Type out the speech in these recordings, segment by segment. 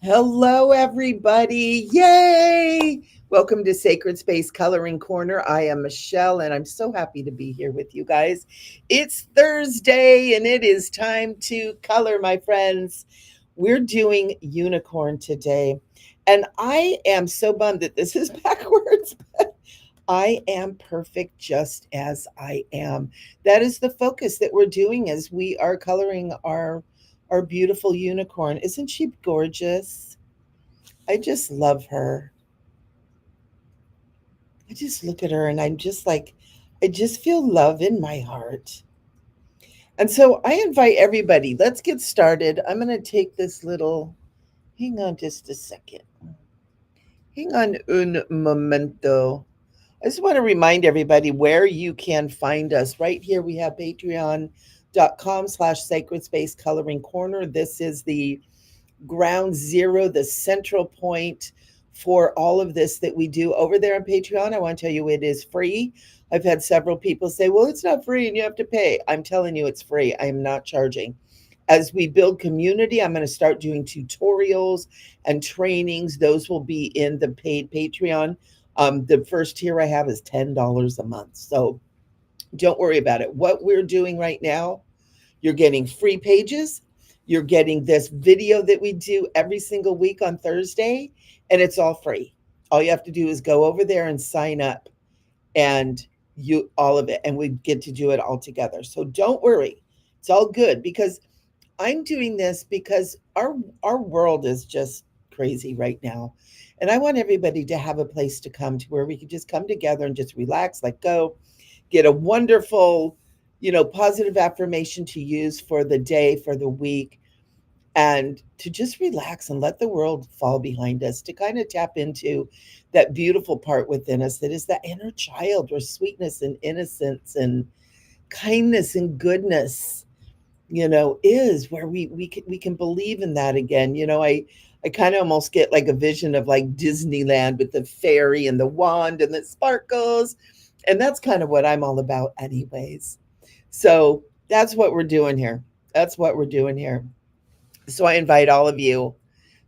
Hello, everybody. Yay! Welcome to Sacred Space Coloring Corner. I am Michelle, and I'm so happy to be here with you guys. It's Thursday, and it is time to color, my friends. We're doing unicorn today, and I am so bummed that this is backwards. I am perfect just as I am. That is the focus that we're doing as we are coloring our beautiful unicorn. Isn't she gorgeous? I just love her. I just look at her and I'm just like, I just feel love in my heart. And so I invite everybody, let's get started. I'm going to take this little, hang on just a second. Hang on un momento. I just want to remind everybody where you can find us. Right here, we have patreon.com/sacred space coloring corner. This is the ground zero, the central point for all of this that we do over there on Patreon. I want to tell you it is free. I've had several people say, well, it's not free and you have to pay. I'm telling you it's free. I am not charging. As we build community, I'm going to start doing tutorials and trainings. Those will be in the paid Patreon. The first tier I have is $10 a month. So don't worry about it. What we're doing right now, you're getting free pages. You're getting this video that we do every single week on Thursday, and it's all free. All you have to do is go over there and sign up, and you all of it, and we get to do it all together. So don't worry. It's all good because I'm doing this because our world is just crazy right now. And I want everybody to have a place to come to where we can just come together and just relax, let go, get a wonderful, positive affirmation to use for the day, for the week, and to just relax and let the world fall behind us, to kind of tap into that beautiful part within us that is that inner child where sweetness and innocence and kindness and goodness, is where we can believe in that again. I kind of almost get like a vision of like Disneyland with the fairy and the wand and the sparkles. And that's kind of what I'm all about, anyways. So that's what we're doing here. That's what we're doing here. So I invite all of you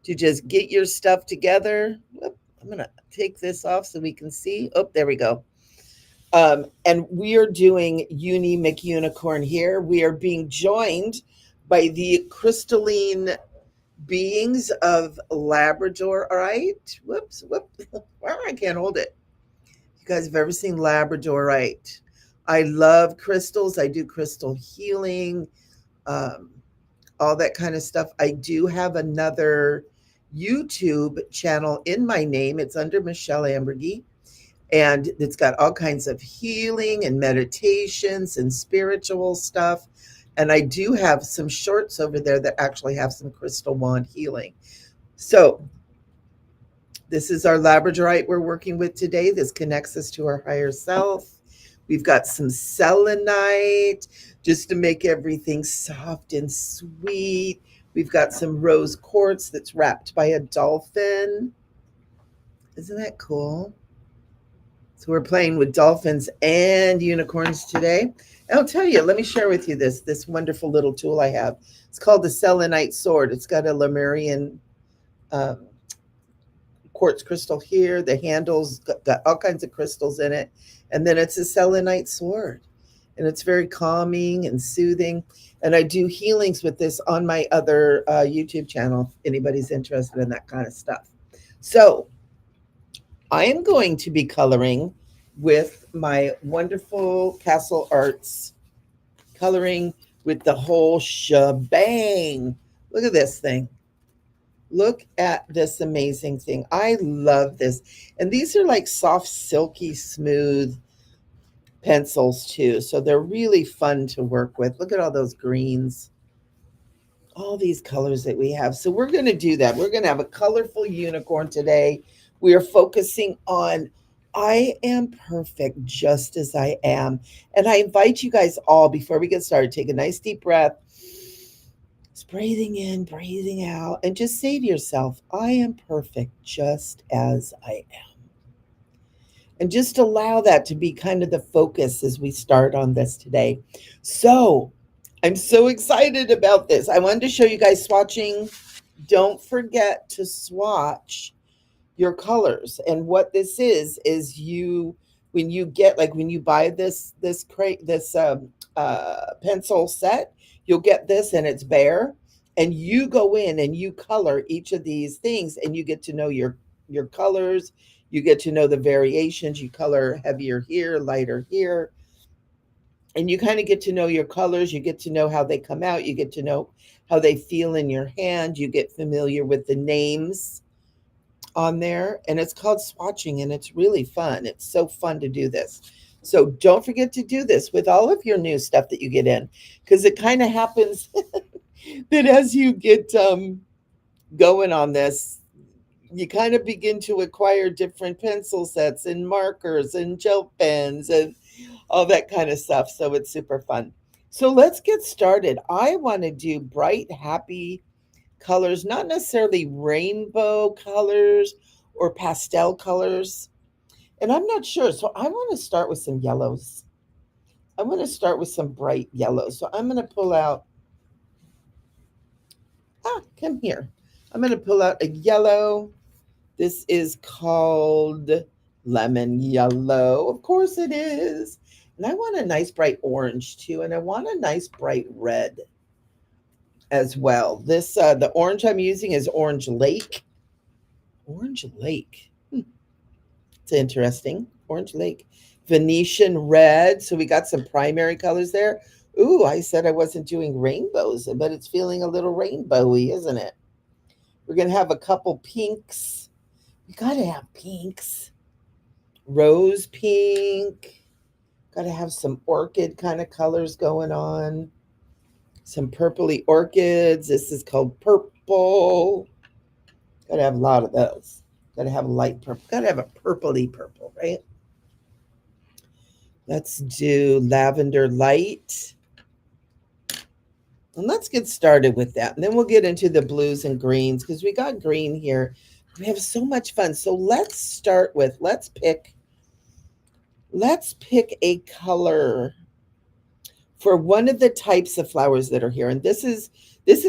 to just get your stuff together. Whoop, I'm going to take this off so we can see. Oh, there we go. And we are doing Uni McUnicorn here. We are being joined by the crystalline beings of Labrador. All right. Whoops. Whoop. Well, I can't hold it. You guys have ever seen Labradorite? I love crystals. I do crystal healing, um, all that kind of stuff. I do have another YouTube channel in my name. It's under Michelle Ambergy, and it's got all kinds of healing and meditations and spiritual stuff. And I do have some shorts over there that actually have some crystal wand healing. So this is our Labradorite we're working with today. This connects us to our higher self. We've got some selenite just to make everything soft and sweet. We've got some rose quartz that's wrapped by a dolphin. Isn't that cool? So we're playing with dolphins and unicorns today. And I'll tell you, let me share with you this wonderful little tool I have. It's called the selenite sword. It's got a Lemurian um, quartz crystal here. The handle's got all kinds of crystals in it. And then it's a selenite sword. And it's very calming and soothing. And I do healings with this on my other YouTube channel if anybody's interested in that kind of stuff. So I am going to be coloring with my wonderful Castle Arts, coloring with the whole shebang. Look at this thing. Look at this amazing thing. I love this. And these are like soft, silky, smooth pencils too. So they're really fun to work with. Look at all those greens, all these colors that we have. So we're going to do that. We're going to have a colorful unicorn today. We are focusing on I am perfect just as I am. And I invite you guys all, before we get started, take a nice deep breath. Just breathing in, breathing out, and just say to yourself, I am perfect just as I am. And just allow that to be kind of the focus as we start on this today. So I'm so excited about this. I wanted to show you guys swatching don't forget to swatch your colors. And what this is you, when you get, like when you buy this crate, this pencil set, you'll get this and it's bare, and you go in and you color each of these things, and you get to know your colors. You get to know the variations. You color heavier here, lighter here, and you kind of get to know your colors. You get to know how they come out. You get to know how they feel in your hand. You get familiar with the names on there, and it's called swatching, and it's really fun. It's so fun to do this. So don't forget to do this with all of your new stuff that you get in, because it kind of happens that as you get going on this, you kind of begin to acquire different pencil sets and markers and gel pens and all that kind of stuff. So it's super fun. So let's get started. I want to do bright, happy colors, not necessarily rainbow colors or pastel colors. And I'm not sure. So I want to start with some yellows. I want to start with some bright yellows. So I'm going to pull out, come here. I'm going to pull out a yellow. This is called lemon yellow. Of course it is. And I want a nice bright orange too. And I want a nice bright red as well. This, the orange I'm using is Orange Lake. Orange Lake. It's interesting. Orange Lake. Venetian red. So we got some primary colors there. Ooh, I said I wasn't doing rainbows, but it's feeling a little rainbowy, isn't it? We're going to have a couple pinks. We got to have pinks. Rose pink. Got to have some orchid kind of colors going on. Some purpley orchids. This is called purple. Got to have a lot of those. Got to have a light purple. Got to have a purpley purple, right? Let's do lavender light. And let's get started with that. And then we'll get into the blues and greens because we got green here. We have so much fun. So let's start with, let's pick a color for one of the types of flowers that are here. And this is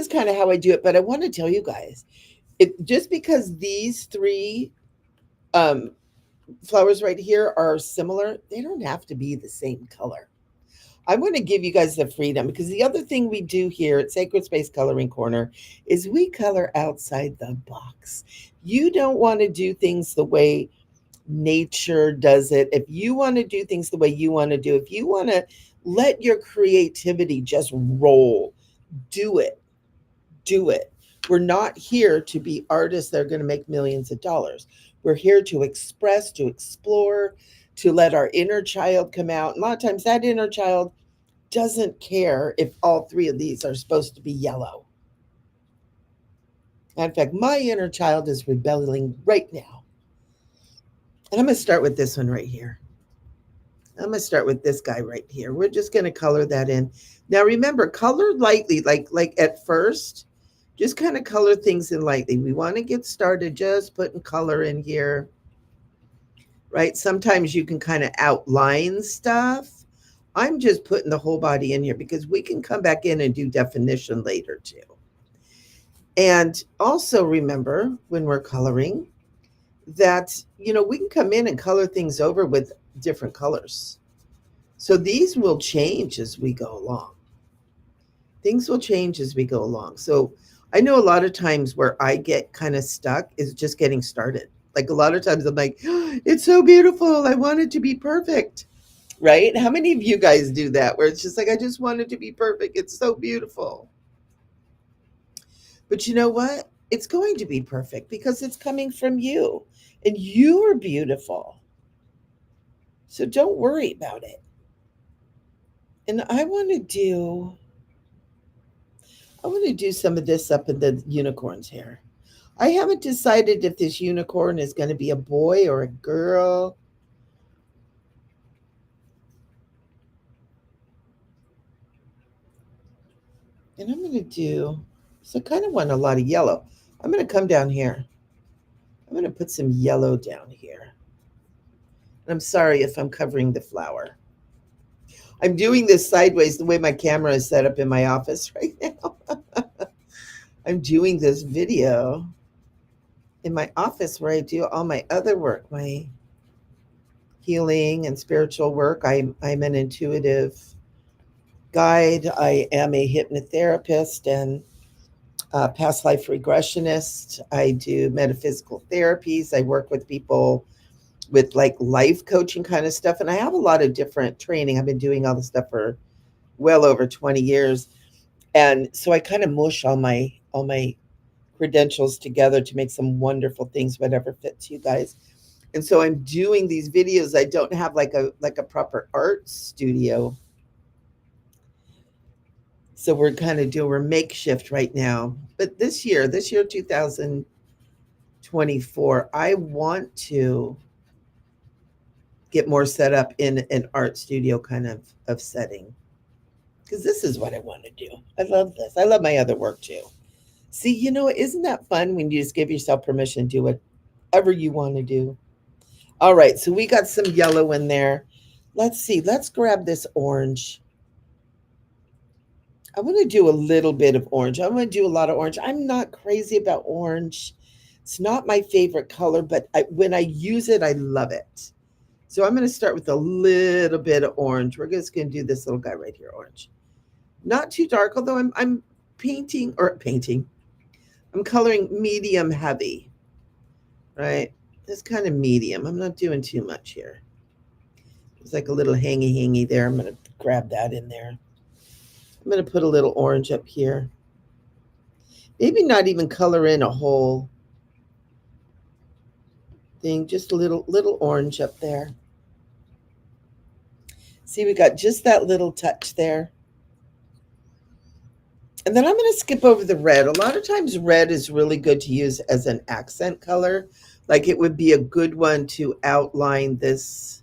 kind of how I do it. But I want to tell you guys, just because these three flowers right here are similar, they don't have to be the same color. I want to give you guys the freedom, because the other thing we do here at Sacred Space Coloring Corner is we color outside the box. You don't want to do things the way nature does it. If you want to do things the way you want to do, if you want to let your creativity just roll, do it. Do it. We're not here to be artists that are going to make millions of dollars. We're here to express, to explore, to let our inner child come out. And a lot of times that inner child doesn't care if all three of these are supposed to be yellow. In fact, my inner child is rebelling right now. And I'm going to start with this one right here. I'm going to start with this guy right here. We're just going to color that in. Now remember, color lightly, like at first, just kind of color things in lightly. We want to get started just putting color in here, right? Sometimes you can kind of outline stuff. I'm just putting the whole body in here because we can come back in and do definition later too. And also remember when we're coloring that, we can come in and color things over with different colors. So these will change as we go along. Things will change as we go along. So I know a lot of times where I get kind of stuck is just getting started. Like a lot of times I'm like, oh, it's so beautiful. I want it to be perfect. Right? How many of you guys do that where it's just like, I just want it to be perfect. It's so beautiful. But you know what? It's going to be perfect because it's coming from you and you are beautiful. So don't worry about it. And I want to do some of this up in the unicorn's hair. I haven't decided if this unicorn is going to be a boy or a girl. And I'm going to do, so I kind of want a lot of yellow. I'm going to come down here. I'm going to put some yellow down here. I'm sorry if I'm covering the flower. I'm doing this sideways the way my camera is set up in my office right now. I'm doing this video in my office where I do all my other work, my healing and spiritual work. I'm an intuitive guide. I am a hypnotherapist and past life regressionist. I do metaphysical therapies. I work with people with like life coaching kind of stuff. And I have a lot of different training. I've been doing all this stuff for well over 20 years. And so I kind of mush all my credentials together to make some wonderful things, whatever fits you guys. And so I'm doing these videos. I don't have like a proper art studio. So we're kind of doing we're makeshift right now. But this year 2024, I want to get more set up in an art studio kind of setting. Because this is what I want to do. I love this. I love my other work too. See, isn't that fun when you just give yourself permission to do whatever you want to do? All right, so we got some yellow in there. Let's see. Let's grab this orange. I want to do a little bit of orange. I want to do a lot of orange. I'm not crazy about orange. It's not my favorite color, but when I use it, I love it. So I'm going to start with a little bit of orange. We're just going to do this little guy right here, orange. Not too dark, although I'm painting. I'm coloring medium heavy, right? It's kind of medium. I'm not doing too much here. It's like a little hangy there. I'm going to grab that in there. I'm going to put a little orange up here. Maybe not even color in a whole thing, just a little orange up there. See, we got just that little touch there. And then I'm going to skip over the red. A lot of times red is really good to use as an accent color. Like it would be a good one to outline these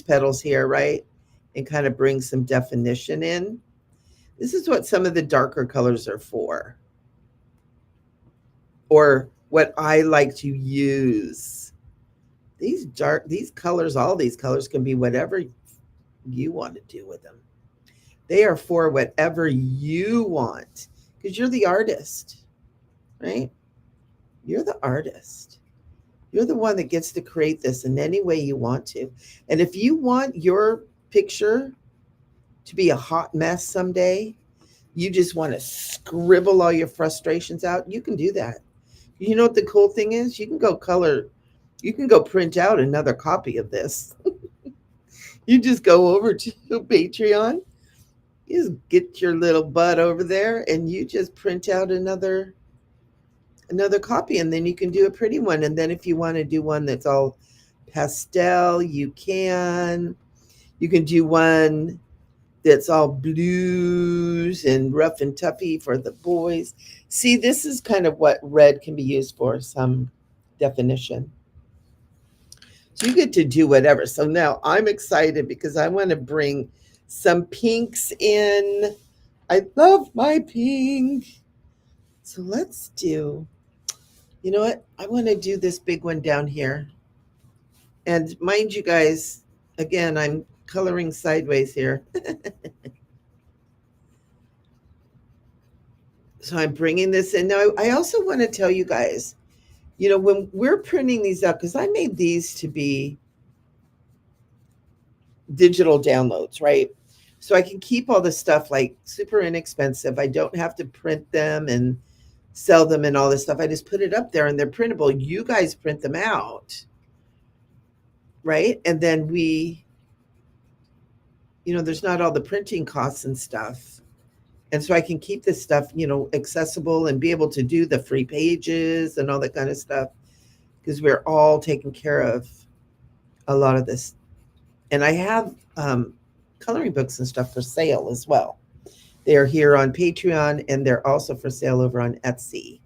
petals here, right? And kind of bring some definition in. This is what some of the darker colors are for. Or what I like to use. These colors, all these colors can be whatever you want to do with them. They are for whatever you want because you're the artist, right? You're the artist. You're the one that gets to create this in any way you want to. And if you want your picture to be a hot mess someday, you just want to scribble all your frustrations out, you can do that. You know what the cool thing is? You can go print out another copy of this. You just go over to Patreon. You just get your little butt over there and you just print out another copy, and then you can do a pretty one. And then if you want to do one that's all pastel, you can do one that's all blues and rough and toughy for the boys. See, this is kind of what red can be used for, some definition. So you get to do whatever. So now I'm excited because I want to bring some pinks in. I love my pink. So let's do, you know what? I want to do this big one down here. And mind you guys, again, I'm coloring sideways here. So I'm bringing this in. Now, I also want to tell you guys, when we're printing these up, because I made these to be digital downloads, right? So I can keep all the stuff like super inexpensive. I don't have to print them and sell them and all this stuff. I just put it up there and they're printable. You guys print them out, right? And then there's not all the printing costs and stuff. And so I can keep this stuff, accessible and be able to do the free pages and all that kind of stuff because we're all taking care of a lot of this. And I have coloring books and stuff for sale as well. They're here on Patreon and they're also for sale over on Etsy.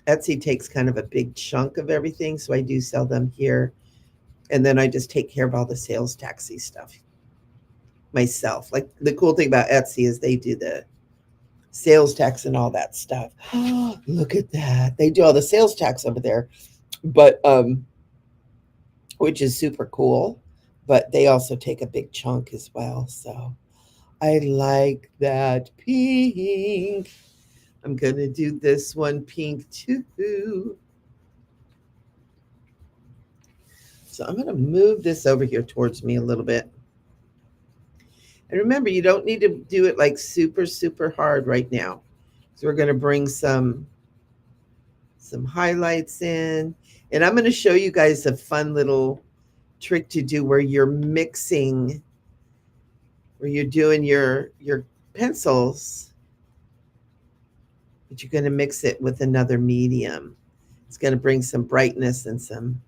Etsy takes kind of a big chunk of everything, so I do sell them here. And then I just take care of all the sales taxi stuff myself. Like the cool thing about Etsy is they do the sales tax and all that stuff. Look at that. They do all the sales tax over there. But which is super cool. But they also take a big chunk as well. So I like that pink. I'm going to do this one pink too. So I'm going to move this over here towards me a little bit. And remember, you don't need to do it like super, super hard right now. So we're going to bring some highlights in. And I'm going to show you guys a fun little trick to do where you're mixing, where you're doing your pencils, but you're going to mix it with another medium. It's going to bring some brightness and some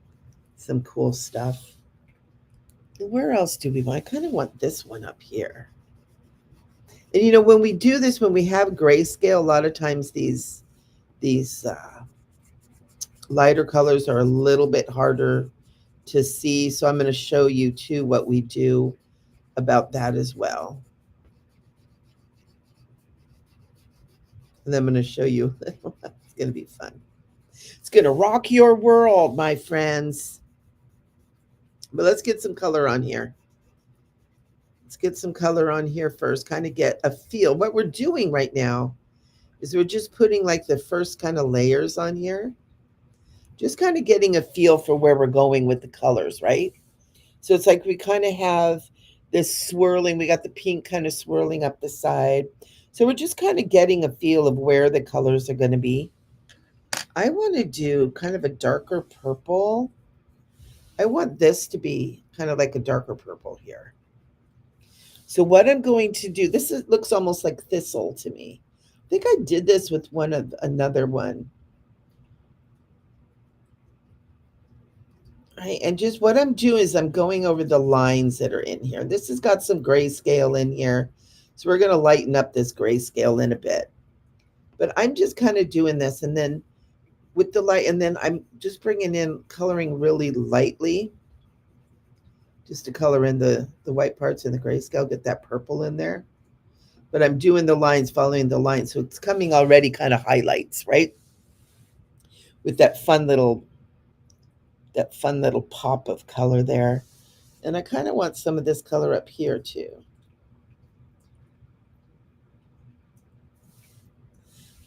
cool stuff. And where else do we want? I kind of want this one up here. And you know, when we do this, when we have grayscale, a lot of times these lighter colors are a little bit harder to see. So I'm going to show you too what we do about that as well. And I'm going to show you. It's going to be fun. It's going to rock your world, my friends. But let's get some color on here. Let's get some color on here first, kind of get a feel. What we're doing right now is we're just putting like the first kind of layers on here. Just kind of getting a feel for where we're going with the colors, right? So it's like we kind of have this swirling. We got the pink kind of swirling up the side. So we're just kind of getting a feel of where the colors are going to be. I want to do kind of a darker purple. I want this to be kind of like a darker purple here. So what I'm going to do, looks almost like thistle to me. I think I did this with another one. Right, and just what I'm doing is I'm going over the lines that are in here. This has got some grayscale in here. So we're going to lighten up this grayscale in a bit. But I'm just kind of doing this, and then with the light, and then I'm just bringing in coloring really lightly, just to color in the white parts in the grayscale, get that purple in there. But I'm doing the lines, following the lines. So it's coming already kind of highlights, right? With that fun little pop of color there. And I kind of want some of this color up here too.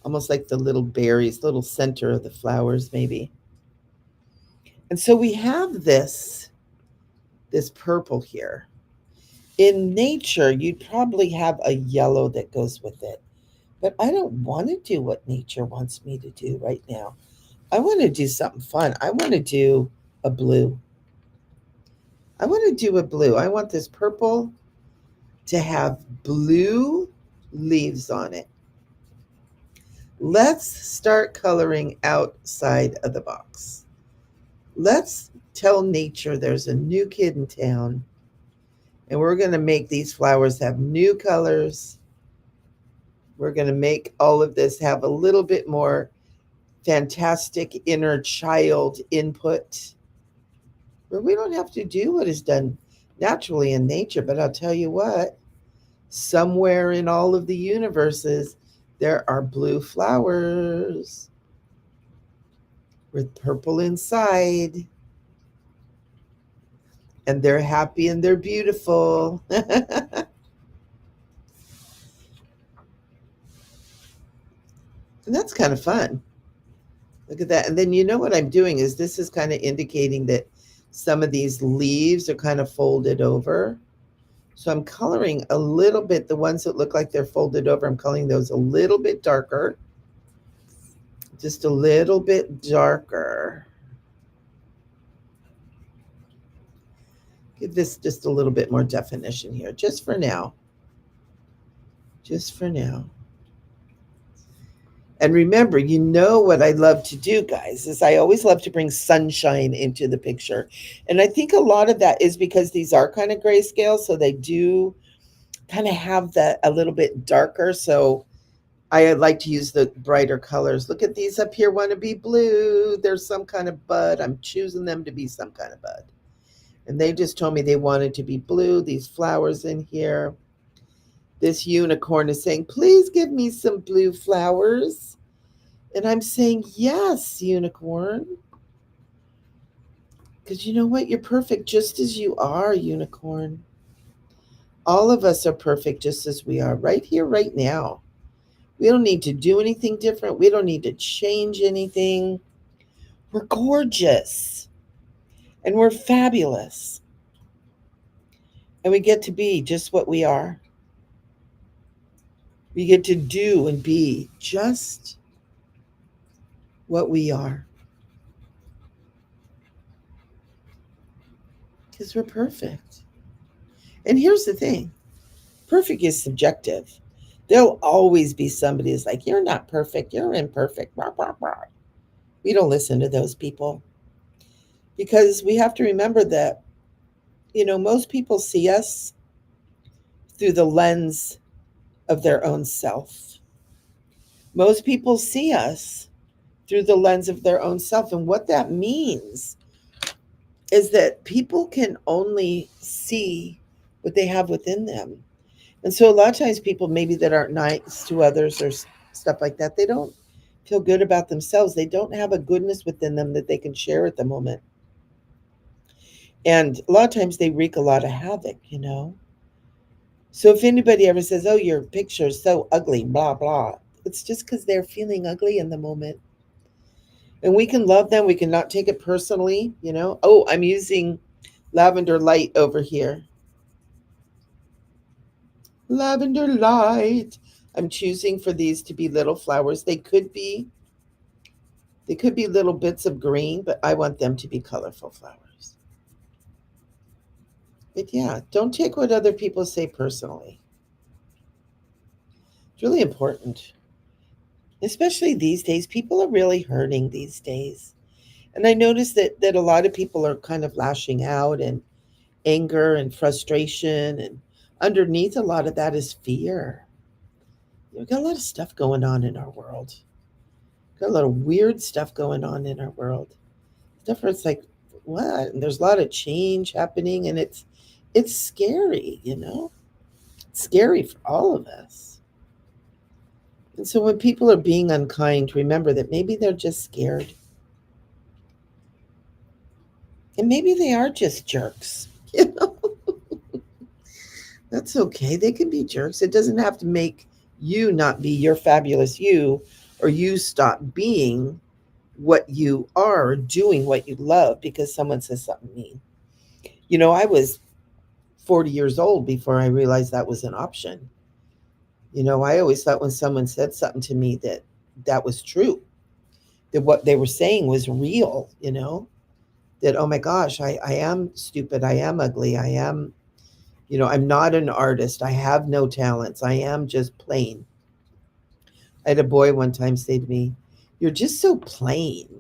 Almost like the little berries, little center of the flowers maybe. And so we have this purple here. In nature, you'd probably have a yellow that goes with it. But I don't want to do what nature wants me to do right now. I want to do something fun. I want to do a blue. I want to do a blue. I want this purple to have blue leaves on it. Let's start coloring outside of the box. Let's tell nature there's a new kid in town, and we're going to make these flowers have new colors. We're going to make all of this have a little bit more fantastic inner child input, where we don't have to do what is done naturally in nature. But I'll tell you what, somewhere in all of the universes, there are blue flowers with purple inside. And they're happy and they're beautiful. And that's kind of fun. Look at that. And then you know what I'm doing is this is kind of indicating that some of these leaves are kind of folded over. So I'm coloring a little bit, the ones that look like they're folded over, I'm coloring those a little bit darker. Just a little bit darker. Give this just a little bit more definition here, just for now. Just for now. And remember, you know what I love to do, guys, is I always love to bring sunshine into the picture. And I think a lot of that is because these are kind of grayscale, so they do kind of have that a little bit darker. So I like to use the brighter colors. Look at these up here, want to be blue. There's some kind of bud. I'm choosing them to be some kind of bud. And they just told me they wanted to be blue. These flowers in here. This unicorn is saying, please give me some blue flowers. And I'm saying, yes, unicorn. Because you know what? You're perfect just as you are, unicorn. All of us are perfect just as we are right here, right now. We don't need to do anything different. We don't need to change anything. We're gorgeous and we're fabulous. And we get to be just what we are. We get to do and be just what we are because we're perfect. And here's the thing, perfect is subjective. There'll always be somebody who's like, you're not perfect, you're imperfect. Blah, blah, blah. We don't listen to those people because we have to remember that, most people see us through the lens of their own self. Most people see us through the lens of their own self. And what that means is that people can only see what they have within them. And so a lot of times people maybe that aren't nice to others or stuff like that, they don't feel good about themselves. They don't have a goodness within them that they can share at the moment. And a lot of times they wreak a lot of havoc. So if anybody ever says, oh, your picture is so ugly, blah, blah, it's just because they're feeling ugly in the moment. And we can love them. We can not take it personally. Oh, I'm using lavender light over here. Lavender light. I'm choosing for these to be little flowers. They could be little bits of green, but I want them to be colorful flowers. But yeah, don't take what other people say personally. It's really important. Especially these days. People are really hurting these days. And I notice that a lot of people are kind of lashing out and anger and frustration, and underneath a lot of that is fear. We've got a lot of stuff going on in our world. Got a lot of weird stuff going on in our world. Stuff where it's like, what? And there's a lot of change happening, and it's scary. It's scary for all of us. And so when people are being unkind, remember that maybe they're just scared. And maybe they are just jerks. You know, that's okay. They can be jerks. It doesn't have to make you not be your fabulous you, or you stop being what you are, or doing what you love because someone says something mean. I was 40 years old before I realized that was an option. I always thought when someone said something to me that was true, that what they were saying was real. That, oh my gosh, I am stupid, I am ugly, I'm not an artist, I have no talents, I am just plain. I had a boy one time say to me, you're just so plain.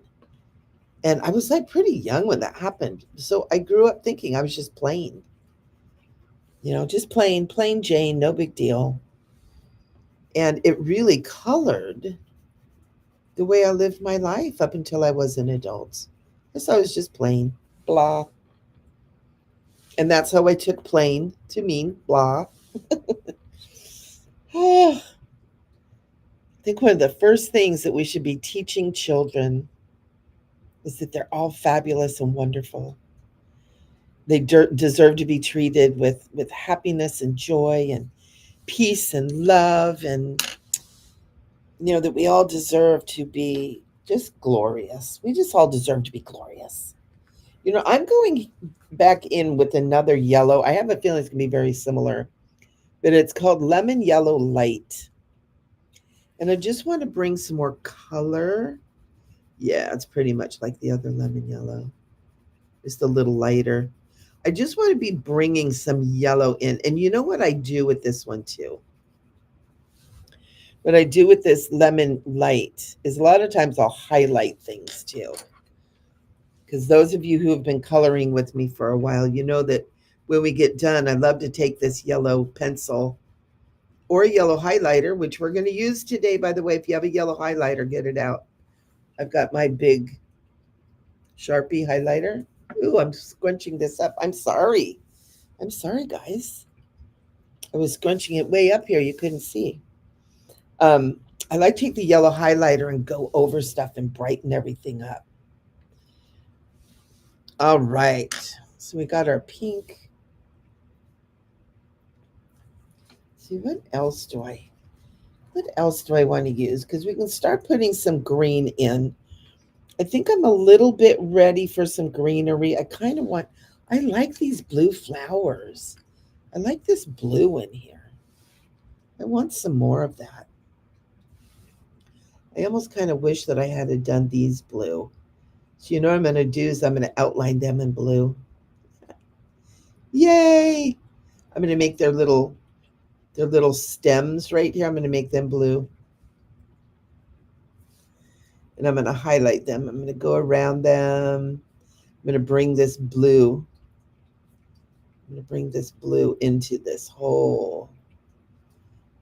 And I was like pretty young when that happened. So I grew up thinking I was just plain, just plain Jane, no big deal. And it really colored the way I lived my life up until I was an adult. Because I was just plain, blah. And that's how I took plain to mean blah. I think one of the first things that we should be teaching children is that they're all fabulous and wonderful. They deserve to be treated with happiness and joy and peace and love, and that we all deserve to be just glorious. We just all deserve to be glorious. I'm going back in with another yellow. I have a feeling it's going to be very similar, but it's called Lemon Yellow Light. And I just want to bring some more color. Yeah, it's pretty much like the other lemon yellow, just a little lighter. I just want to be bringing some yellow in. And you know what I do with this one too? What I do with this lemon light is a lot of times I'll highlight things too. Because those of you who have been coloring with me for a while, you know that when we get done, I love to take this yellow pencil or a yellow highlighter, which we're going to use today, by the way. If you have a yellow highlighter, get it out. I've got my big Sharpie highlighter. Ooh, I'm scrunching this up. I'm sorry. I'm sorry, guys. I was scrunching it way up here. You couldn't see. Um, I like to take the yellow highlighter and go over stuff and brighten everything up. All right. So we got our pink. See, what else do I What else do I want to use? Because we can start putting some green in. I think I'm a little bit ready for some greenery. I like these blue flowers. I like this blue in here. I want some more of that. I almost kind of wish that I had done these blue. So you know what I'm going to do is I'm going to outline them in blue. Yay! I'm going to make their little stems right here. I'm going to make them blue. And I'm going to highlight them. I'm going to go around them. I'm going to bring this blue. I'm going to bring this blue into this whole,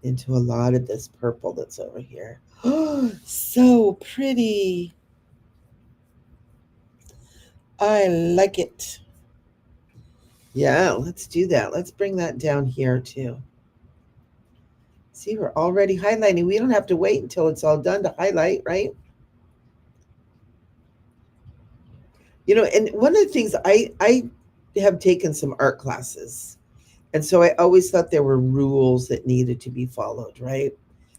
into a lot of this purple that's over here. Oh, so pretty. I like it. Yeah, let's do that. Let's bring that down here too. See, we're already highlighting. We don't have to wait until it's all done to highlight, right? You know, and one of the things I have taken some art classes. And so I always thought there were rules that needed to be followed, right?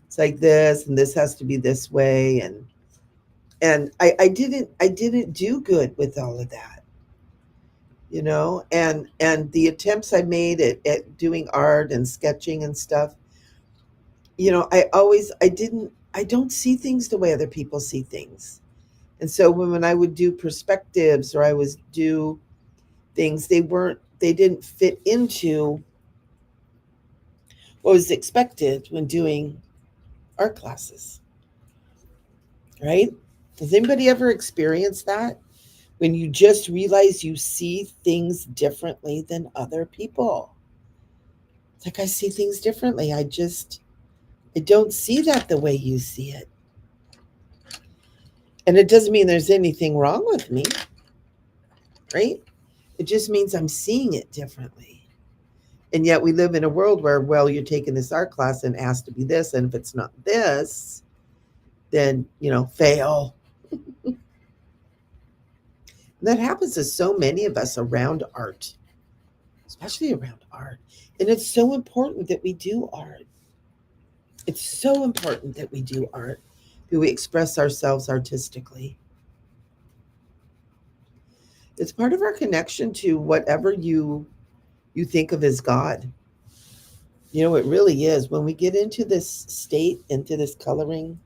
It's like this and this has to be this way and I didn't do good with all of that, you know, and the attempts I made at doing art and sketching and stuff, you know, I don't see things the way other people see things. And so when I would do perspectives or I was do things, they didn't fit into what was expected when doing art classes, right? Has anybody ever experienced that? When you just realize you see things differently than other people. It's like I see things differently. I don't see that the way you see it. And it doesn't mean there's anything wrong with me, right? It just means I'm seeing it differently. And yet we live in a world where, well, you're taking this art class and asked to be this, and if it's not this, then, you know, fail. And that happens to so many of us around art, especially around art. And it's so important that we do art. It's so important that we do art, that we express ourselves artistically. It's part of our connection to whatever you think of as God. You know, it really is. When we get into this state, into this coloring,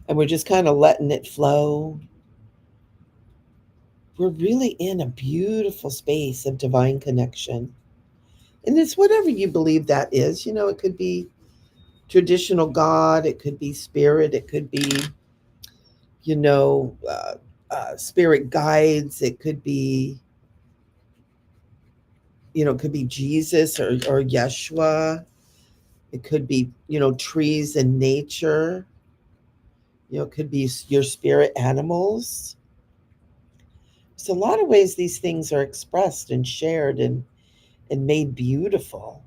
and we're just kind of letting it flow, we're really in a beautiful space of divine connection. And it's whatever you believe that is. You know, it could be traditional God, it could be spirit, it could be, you know, spirit guides, it could be, you know, it could be Jesus or Yeshua, it could be, you know, trees and nature, you know, it could be your spirit animals. So a lot of ways these things are expressed and shared and made beautiful.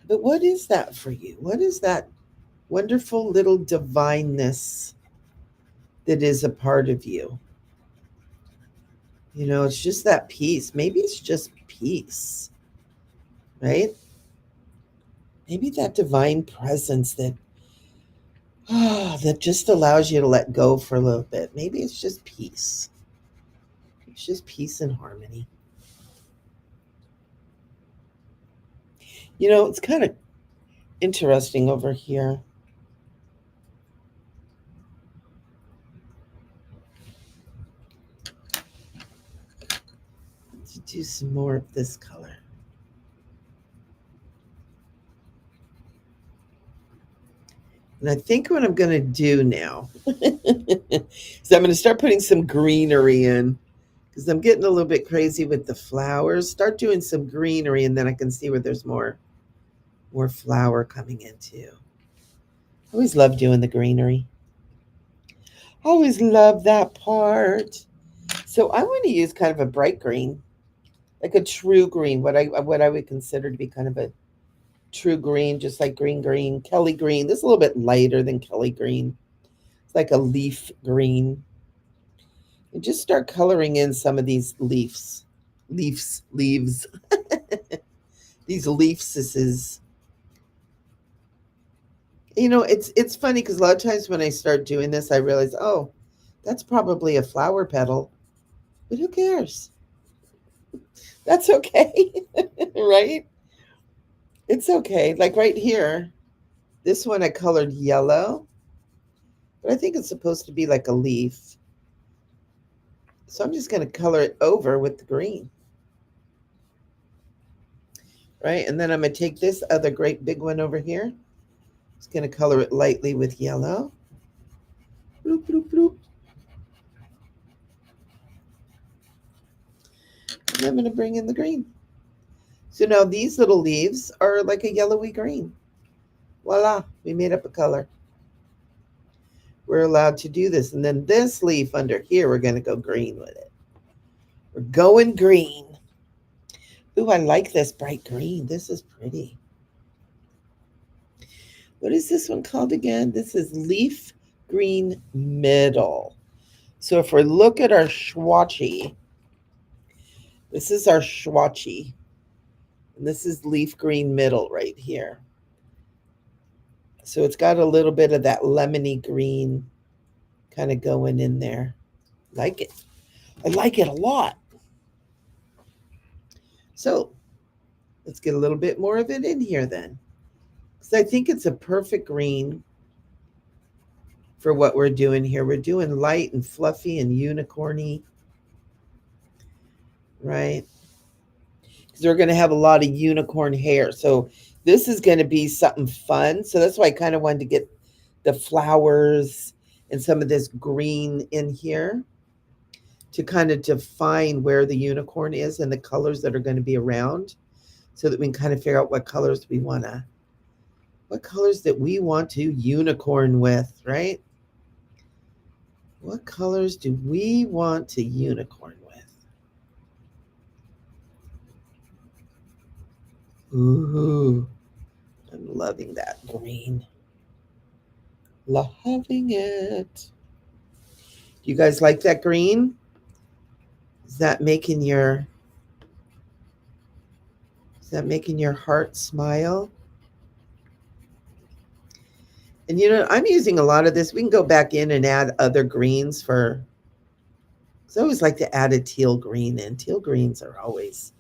But what is that for you? What is that wonderful little divineness that is a part of you? You know, it's just that peace. Maybe it's just peace, right? Maybe that divine presence that that just allows you to let go for a little bit. Maybe it's just peace. It's just peace and harmony. You know, it's kind of interesting over here. Let's do some more of this color. And I think what I'm going to do now is I'm going to start putting some greenery in because I'm getting a little bit crazy with the flowers. Start doing some greenery, and then I can see where there's more flower coming into. I always love doing the greenery. I always love that part. So I want to use kind of a bright green, like a true green, what I would consider to be kind of a true green, just like green, Kelly green. This is a little bit lighter than Kelly green. It's like a leaf green. And just start coloring in some of these leaves. these leafses. You know, it's funny because a lot of times when I start doing this, I realize, oh, that's probably a flower petal, but who cares? That's okay, right? It's okay. Like right here, this one I colored yellow, but I think it's supposed to be like a leaf. So I'm just going to color it over with the green, right? And then I'm going to take this other great big one over here. Just going to color it lightly with yellow. Bloop, bloop, bloop. And I'm going to bring in the green. So now these little leaves are like a yellowy green. Voila, we made up a color. We're allowed to do this. And then this leaf under here, we're going to go green with it. We're going green. Ooh, I like this bright green. This is pretty. What is this one called again? This is leaf green middle. So if we look at our swatchy, this is our swatchy. And this is leaf green middle right here. So it's got a little bit of that lemony green kind of going in there. Like it. I like it a lot. So let's get a little bit more of it in here then. Because I think it's a perfect green for what we're doing here. We're doing light and fluffy and unicorny, right? Because we're going to have a lot of unicorn hair. So this is going to be something fun. So that's why I kind of wanted to get the flowers and some of this green in here to kind of define where the unicorn is and the colors that are going to be around, so that we can kind of figure out what colors that we want to unicorn with, right? What colors do we want to unicorn with? Ooh, I'm loving that green. Loving it. Do you guys like that green? Is that making your heart smile? And you know, I'm using a lot of this. We can go back in and add other greens for, because I always like to add a teal green in. Teal greens are always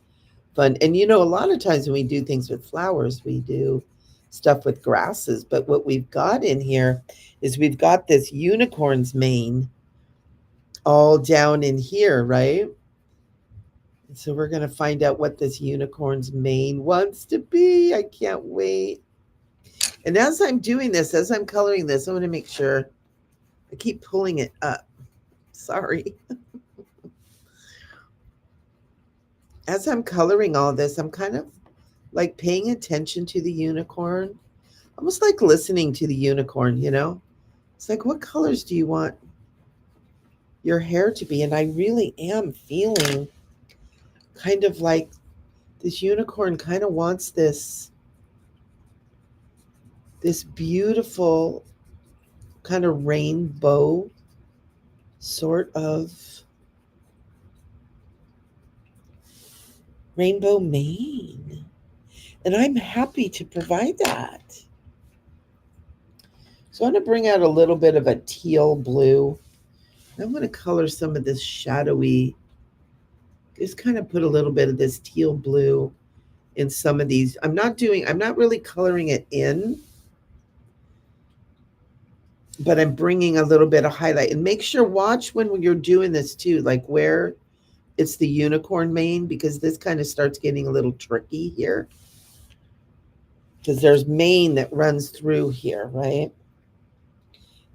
fun. And you know, a lot of times when we do things with flowers, we do stuff with grasses. But what we've got in here is we've got this unicorn's mane all down in here, right? And so we're going to find out what this unicorn's mane wants to be. I can't wait. And as I'm doing this, as I'm coloring this, I want to make sure I keep pulling it up. Sorry. As I'm coloring all this, I'm kind of like paying attention to the unicorn, almost like listening to the unicorn, you know? It's like, what colors do you want your hair to be? And I really am feeling kind of like this unicorn kind of wants this beautiful kind of rainbow sort of rainbow mane. And I'm happy to provide that. So I'm going to bring out a little bit of a teal blue. I'm going to color some of this shadowy, just kind of put a little bit of this teal blue in some of these. I'm not really coloring it in, but I'm bringing a little bit of highlight. And make sure, watch when you're doing this too, like where it's the unicorn mane, because this kind of starts getting a little tricky here. Because there's mane that runs through here, right?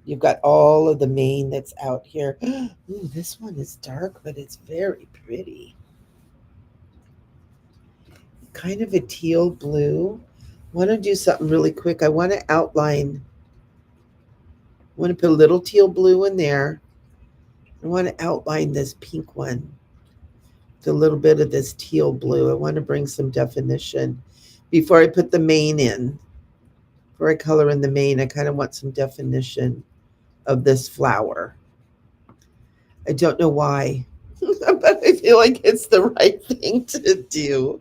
You've got all of the mane that's out here. Ooh, this one is dark, but it's very pretty. Kind of a teal blue. I want to do something really quick. I want to outline. I want to put a little teal blue in there. I want to outline this pink one with a little bit of this teal blue. I want to bring some definition before I put the mane in. Before I color in the mane, I kind of want some definition of this flower. I don't know why, but I feel like it's the right thing to do.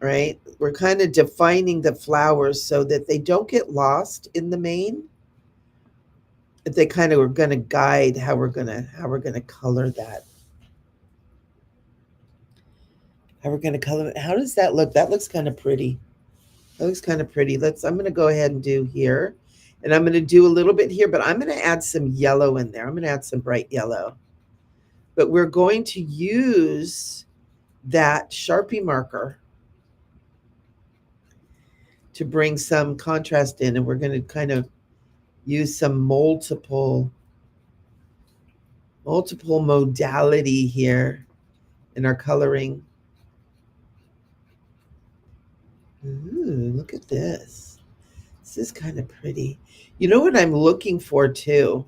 right? We're kind of defining the flowers so that they don't get lost in the mane. They kind of are going to guide how we're gonna color that. How we're gonna color it. How does that look? That looks kind of pretty. That looks kind of pretty. I'm going to go ahead and do here. And I'm going to do a little bit here, but I'm going to add some yellow in there. I'm going to add some bright yellow. But we're going to use that Sharpie marker to bring some contrast in. And we're going to kind of use some multiple modality here in our coloring. Ooh, look at this. This is kind of pretty. You know what I'm looking for too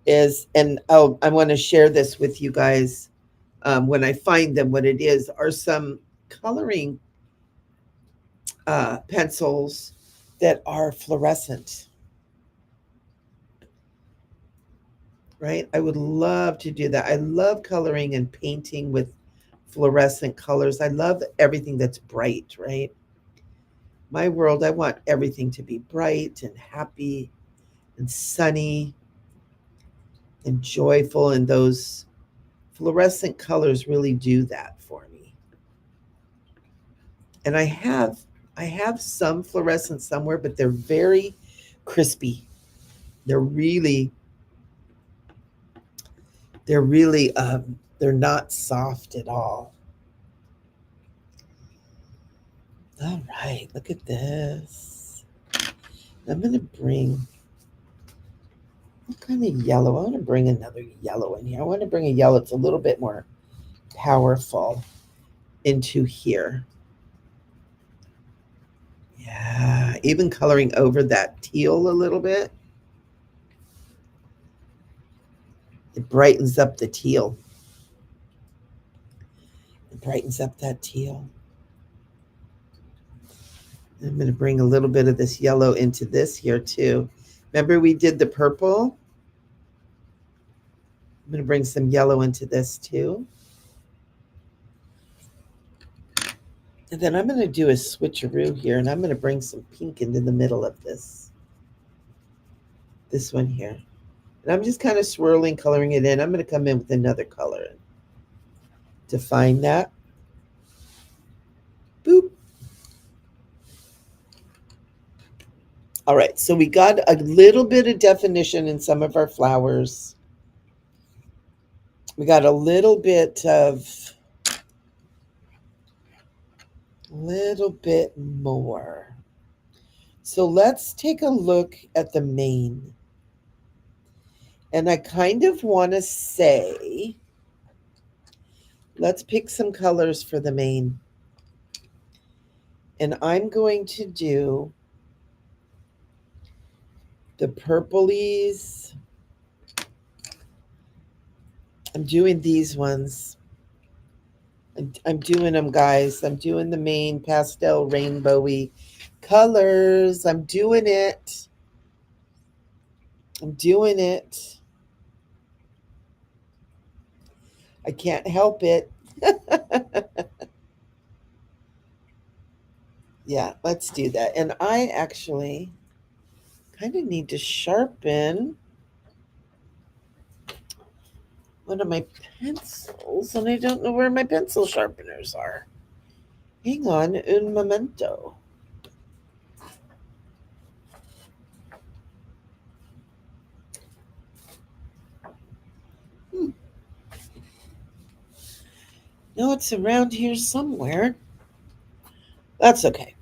is, and I want to share this with you guys when I find them. What it is are some coloring pencils that are fluorescent, right? I would love to do that. I love coloring and painting with fluorescent colors. I love everything that's bright, right? My world, I want everything to be bright and happy and sunny and joyful, and those fluorescent colors really do that for me. And I have some fluorescent somewhere, but they're very crispy. They're really they're not soft at all. All right, look at this. I'm going to bring, what kind of yellow? I want to bring another yellow in here. I want to bring a yellow that's a little bit more powerful into here. Yeah, even coloring over that teal a little bit. It brightens up the teal. It brightens up that teal. I'm going to bring a little bit of this yellow into this here too. Remember we did the purple? I'm going to bring some yellow into this too. And then I'm going to do a switcheroo here, and I'm going to bring some pink into the middle of this one here. And I'm just kind of swirling, coloring it in. I'm going to come in with another color and define that. Boop. All right, so we got a little bit of definition in some of our flowers. We got a little bit more. So let's take a look at the mane. And I kind of want to say, let's pick some colors for the mane. And I'm going to do the purplies. I'm doing these ones. I'm doing them, guys. I'm doing the mane pastel rainbowy colors. I'm doing it. I'm doing it. I can't help it. Yeah, let's do that. And I actually kind of need to sharpen one of my pencils, and I don't know where my pencil sharpeners are. Hang on un momento. No, it's around here somewhere. That's okay.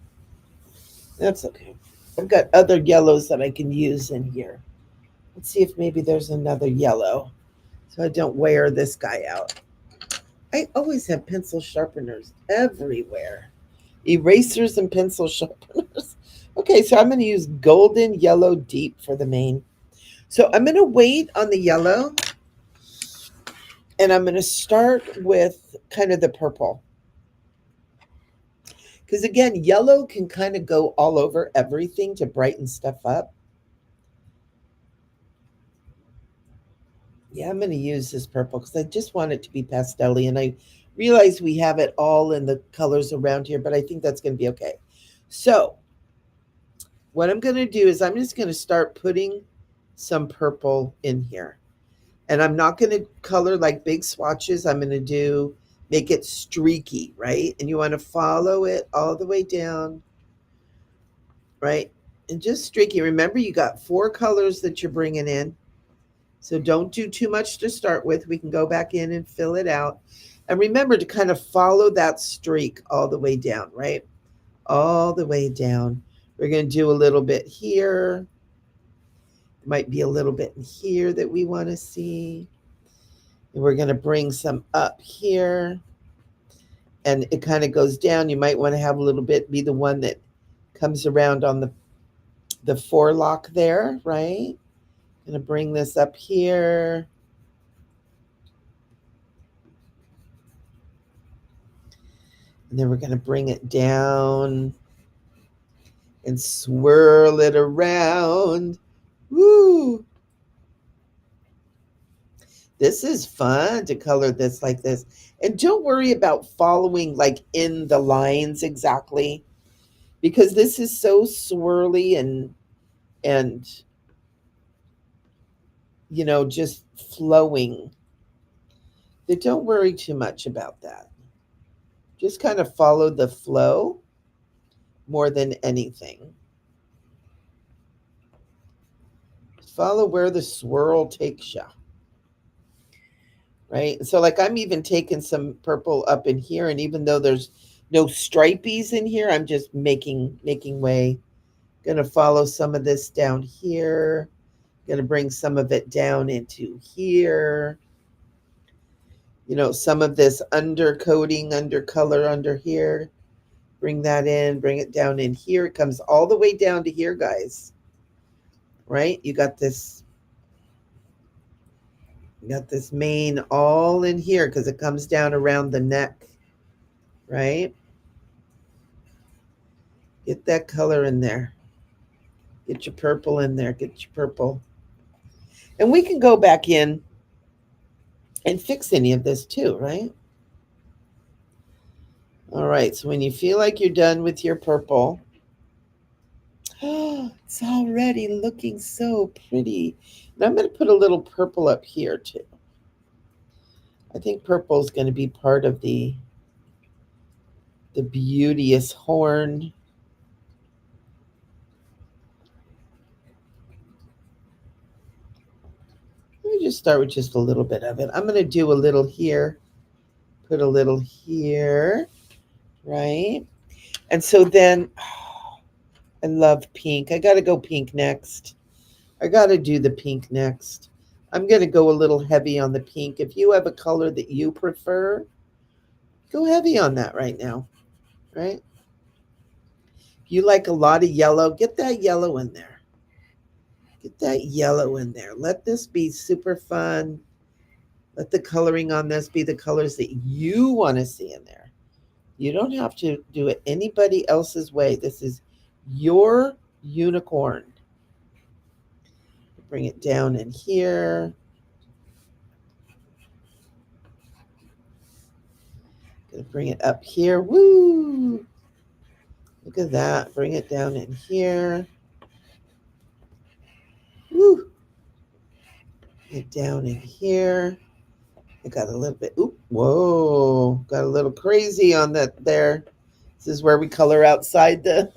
That's okay. I've got other yellows that I can use in here. Let's see if maybe there's another yellow so I don't wear this guy out. I always have pencil sharpeners everywhere. Erasers and pencil sharpeners. Okay, so I'm going to use golden yellow deep for the mane. So I'm going to wait on the yellow, and I'm going to start with kind of the purple. Because again, yellow can kind of go all over everything to brighten stuff up. Yeah, I'm going to use this purple because I just want it to be pastel-y, and I realize we have it all in the colors around here, but I think that's going to be okay. So what I'm going to do is I'm just going to start putting some purple in here. And I'm not going to color like big swatches. I'm going to make it streaky, right? And you want to follow it all the way down, right? And just streaky. Remember, you got 4 colors that you're bringing in. So don't do too much to start with. We can go back in and fill it out. And remember to kind of follow that streak all the way down, right? All the way down. We're going to do a little bit here. Might be a little bit in here that we want to see. And we're going to bring some up here. And it kind of goes down. You might want to have a little bit be the one that comes around on the forelock there, right? I'm going to bring this up here. And then we're going to bring it down and swirl it around. Woo! This is fun to color this like this. And don't worry about following like in the lines exactly, because this is so swirly and you know, just flowing. That don't worry too much about that. Just kind of follow the flow more than anything. Follow where the swirl takes you. Right? So like I'm even taking some purple up in here, and even though there's no stripies in here, I'm just making way. Gonna follow some of this down here. Gonna bring some of it down into here. You know, some of this undercoating, undercolor under here. Bring that in, bring it down in here. It comes all the way down to here, guys. Right? You got this mane all in here because it comes down around the neck, right? Get that color in there. Get your purple in there. Get your purple. And we can go back in and fix any of this too, right? All right, so when you feel like you're done with your purple, oh, it's already looking so pretty. And I'm going to put a little purple up here too. I think purple is going to be part of the beauteous horn. Let me just start with just a little bit of it. I'm going to do a little here, put a little here, right? And so then, oh, I love pink. I got to go pink next. I got to do the pink next. I'm going to go a little heavy on the pink. If you have a color that you prefer, go heavy on that right now, right? If you like a lot of yellow, get that yellow in there. Get that yellow in there. Let this be super fun. Let the coloring on this be the colors that you want to see in there. You don't have to do it anybody else's way. This is your unicorn. Bring it down in here. Gonna bring it up here. Woo! Look at that. Bring it down in here. Woo! Get down in here. I got a little bit, oop, whoa, got a little crazy on that there. This is where we color outside the,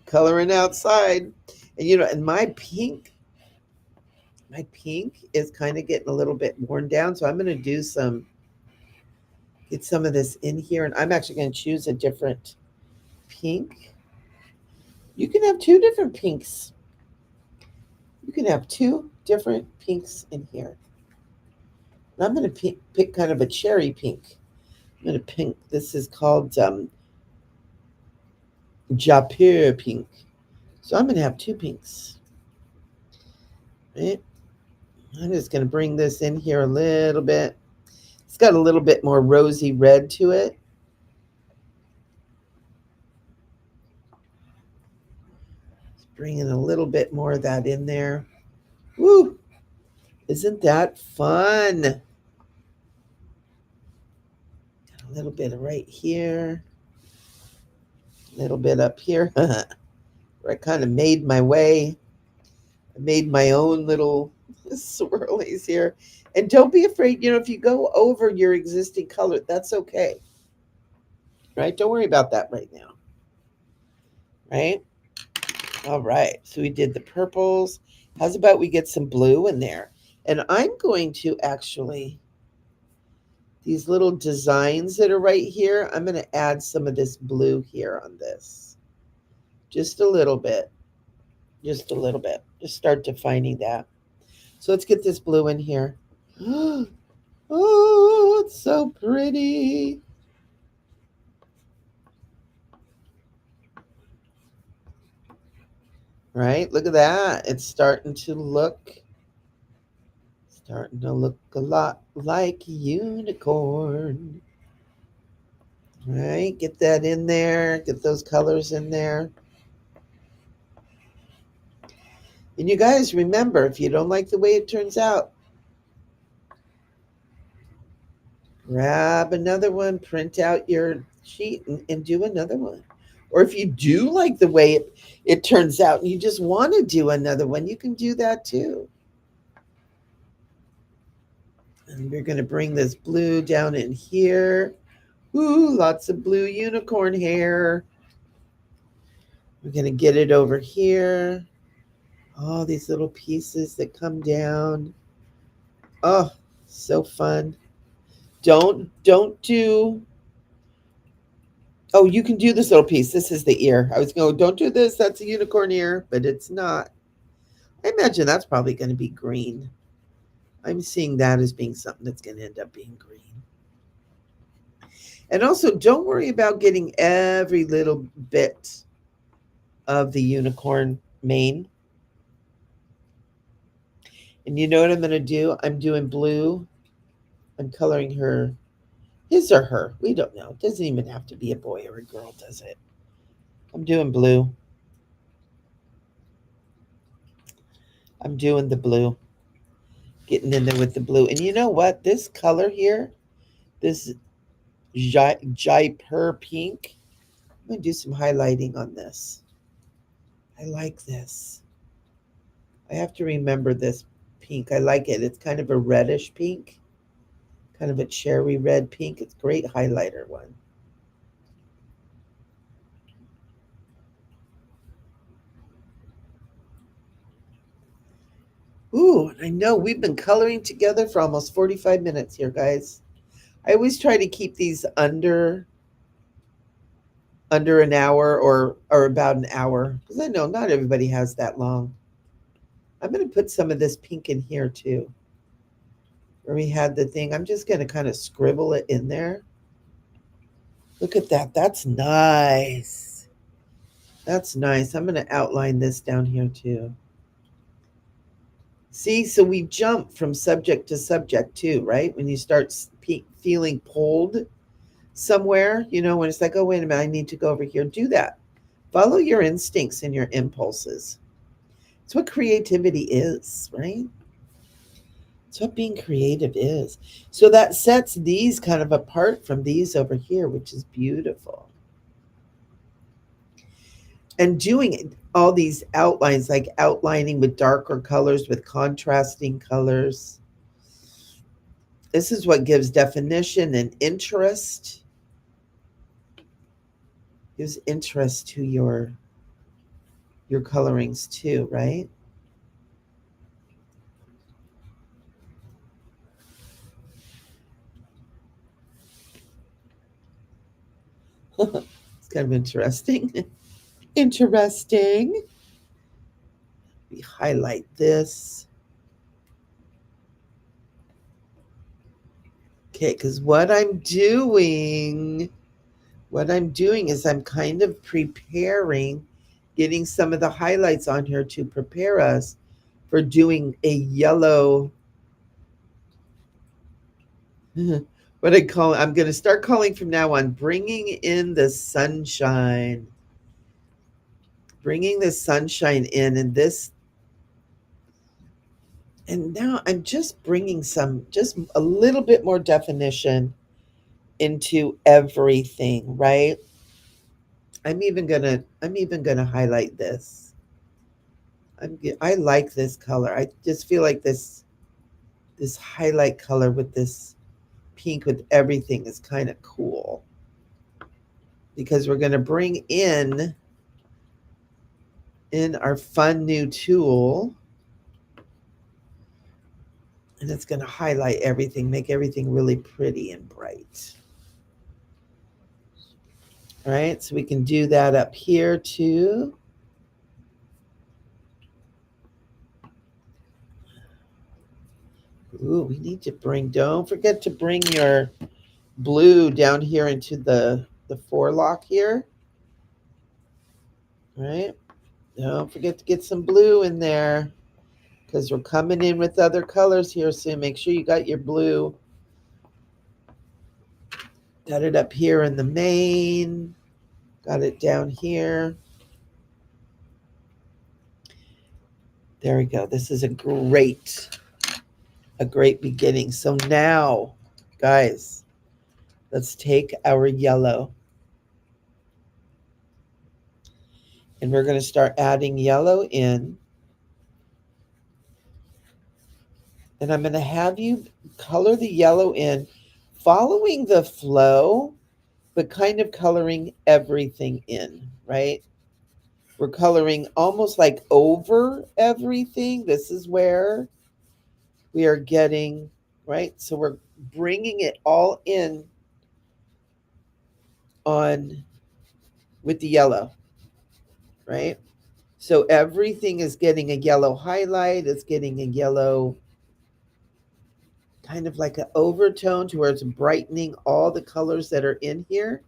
coloring outside. And, you know, and my pink is kind of getting a little bit worn down. So I'm going to do get some of this in here. And I'm actually going to choose a different pink. You can have 2 different pinks. You can have 2 different pinks in here. And I'm going to pick kind of a cherry pink. I'm going to pink. This is called Japur pink. So I'm going to have 2 pinks. Right? I'm just going to bring this in here a little bit. It's got a little bit more rosy red to it. Just bringing a little bit more of that in there. Woo! Isn't that fun? A little bit right here, a little bit up here, where I kind of made my way. I made my own little swirlies here. And don't be afraid, if you go over your existing color, that's okay, right? Don't worry about that right now, right? All right, so we did the purples. How's about we get some blue in there? And I'm going to actually, these little designs that are right here, I'm going to add some of this blue here on this. Just a little bit. Just a little bit. Just start defining that. So let's get this blue in here. Oh, it's so pretty. Right? Look at that. It's starting to look a lot like unicorn. Right? Get that in there. Get those colors in there. And you guys remember, if you don't like the way it turns out, grab another one, print out your sheet, and do another one. Or if you do like the way it turns out and you just want to do another one, you can do that too. And we're going to bring this blue down in here. Ooh, lots of blue unicorn hair. We're going to get it over here. All these little pieces that come down. Oh, so fun. Don't do. Oh, you can do this little piece. This is the ear. I was going, don't do this. That's a unicorn ear, but it's not. I imagine that's probably going to be green. I'm seeing that as being something that's going to end up being green. And also, don't worry about getting every little bit of the unicorn mane. And you know what I'm going to do? I'm doing blue. I'm coloring her, his or her. We don't know. It doesn't even have to be a boy or a girl, does it? I'm doing blue. I'm doing the blue. Getting in there with the blue. And you know what? This color here, this Jaipur pink, I'm going to do some highlighting on this. I like this. I have to remember this pink. I like it. It's kind of a reddish pink, kind of a cherry red pink. It's a great highlighter one. Ooh, I know we've been coloring together for almost 45 minutes here, guys. I always try to keep these under an hour or about an hour because I know not everybody has that long. I'm going to put some of this pink in here too. Where we had the thing, I'm just going to kind of scribble it in there. Look at that. That's nice. That's nice. I'm going to outline this down here too. See, so we jump from subject to subject too, right? When you start feeling pulled somewhere, when it's like, oh, wait a minute, I need to go over here. Do that. Follow your instincts and your impulses. It's what creativity is, right? It's what being creative is. So that sets these kind of apart from these over here, which is beautiful. And doing all these outlines, like outlining with darker colors, with contrasting colors. This is what gives definition and interest. Gives interest to your colorings too, right? It's kind of interesting. Interesting. We highlight this. Okay, because what I'm doing is I'm kind of preparing, getting some of the highlights on here to prepare us for doing a yellow, what I'm going to start calling from now on, bringing in the sunshine. Bringing the sunshine in, and this, and now I'm just bringing just a little bit more definition into everything, right? I'm even gonna highlight this. I like this color. I just feel like this highlight color with this pink with everything is kind of cool because we're going to bring in our fun new tool, and it's going to highlight everything, make everything really pretty and bright. All right, so we can do that up here too. Ooh, we need to don't forget to bring your blue down here into the forelock here. All right, don't forget to get some blue in there because we're coming in with other colors here soon. Make sure you got your blue. Got it up here in the mane. Got it down here. There we go. This is a great beginning. So now, guys, let's take our yellow. And we're going to start adding yellow in. And I'm going to have you color the yellow in, following the flow, but kind of coloring everything in, right? We're coloring almost like over everything. This is where we are getting, right? So we're bringing it all in on with the yellow, right? So everything is getting a yellow highlight. It's getting a yellow kind of like an overtone to where it's brightening all the colors that are in here.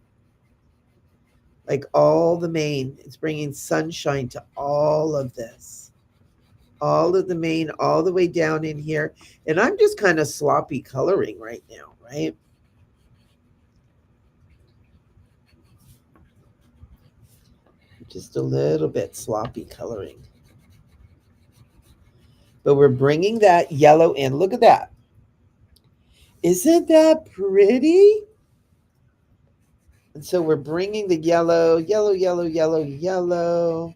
Like all the mane, it's bringing sunshine to all of this. All of the mane, all the way down in here. And I'm just kind of sloppy coloring right now, right? Just a little bit sloppy coloring. But we're bringing that yellow in. Look at that. Isn't that pretty? And so we're bringing the yellow, yellow, yellow, yellow, yellow.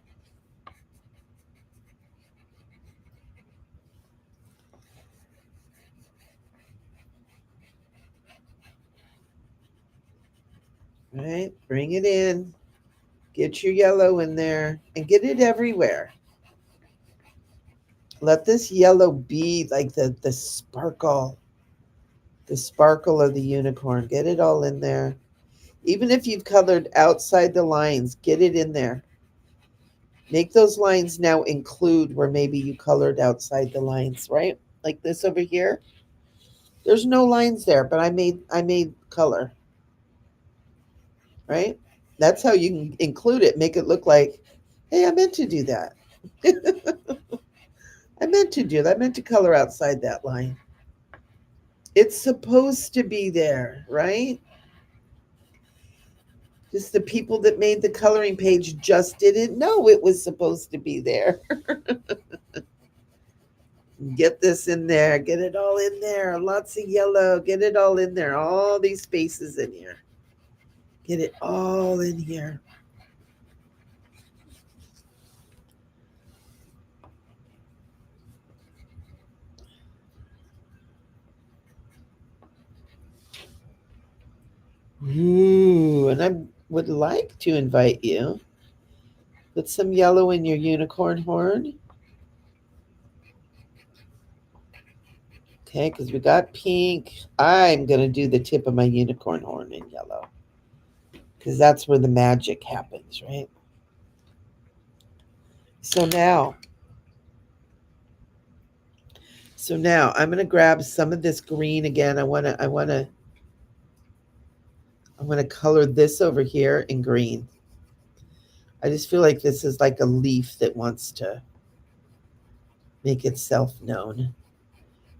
Right? Bring it in. Get your yellow in there and get it everywhere. Let this yellow be like the sparkle of the unicorn. Get it all in there. Even if you've colored outside the lines, get it in there. Make those lines now include where maybe you colored outside the lines, right? Like this over here. There's no lines there, but I made color, right? That's how you can include it. Make it look like, hey, I meant to do that. I meant to do that. I meant to color outside that line. It's supposed to be there, right? Just the people that made the coloring page just didn't know it was supposed to be there. Get this in there. Get it all in there. Lots of yellow. Get it all in there. All these spaces in here. Get it all in here. Ooh, and I would like to invite you. Put some yellow in your unicorn horn. Okay, because we got pink. I'm going to do the tip of my unicorn horn in yellow. Because that's where the magic happens, right? So now I'm going to grab some of this green again. I want to color this over here in green. I just feel like this is like a leaf that wants to make itself known.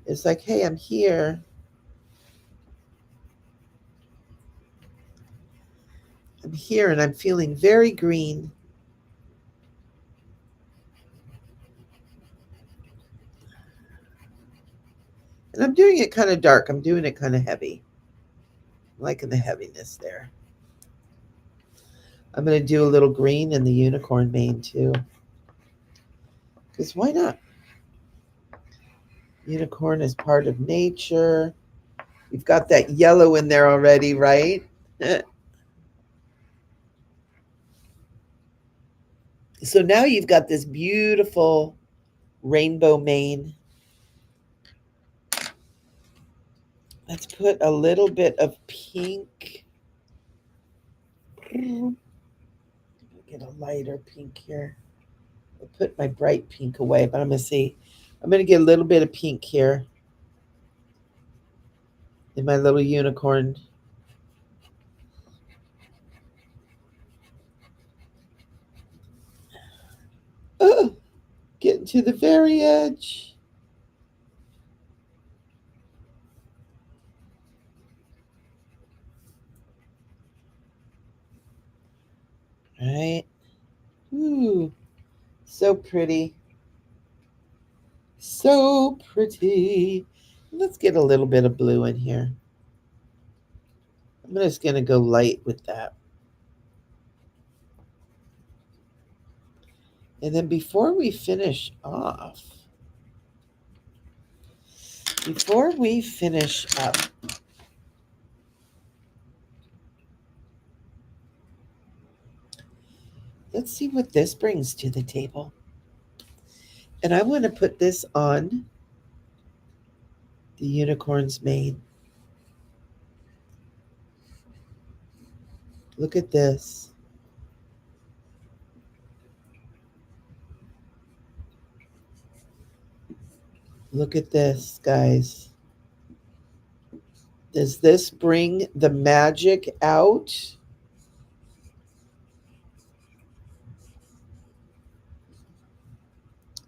It's like, hey, I'm here. I'm here and I'm feeling very green. And I'm doing it kind of dark. I'm doing it kind of heavy. I'm liking the heaviness there. I'm going to do a little green in the unicorn mane too. Because why not? Unicorn is part of nature. You've got that yellow in there already, right? So now you've got this beautiful rainbow mane. Let's put a little bit of pink. Get a lighter pink here. I'll put my bright pink away, but I'm going to see. I'm going to get a little bit of pink here in my little unicorn. Oh, getting to the very edge. All right. Ooh, so pretty. So pretty. Let's get a little bit of blue in here. I'm just going to go light with that. And then before we finish up, let's see what this brings to the table. And I want to put this on the unicorn's mane. Look at this. Look at this, guys. Does this bring the magic out?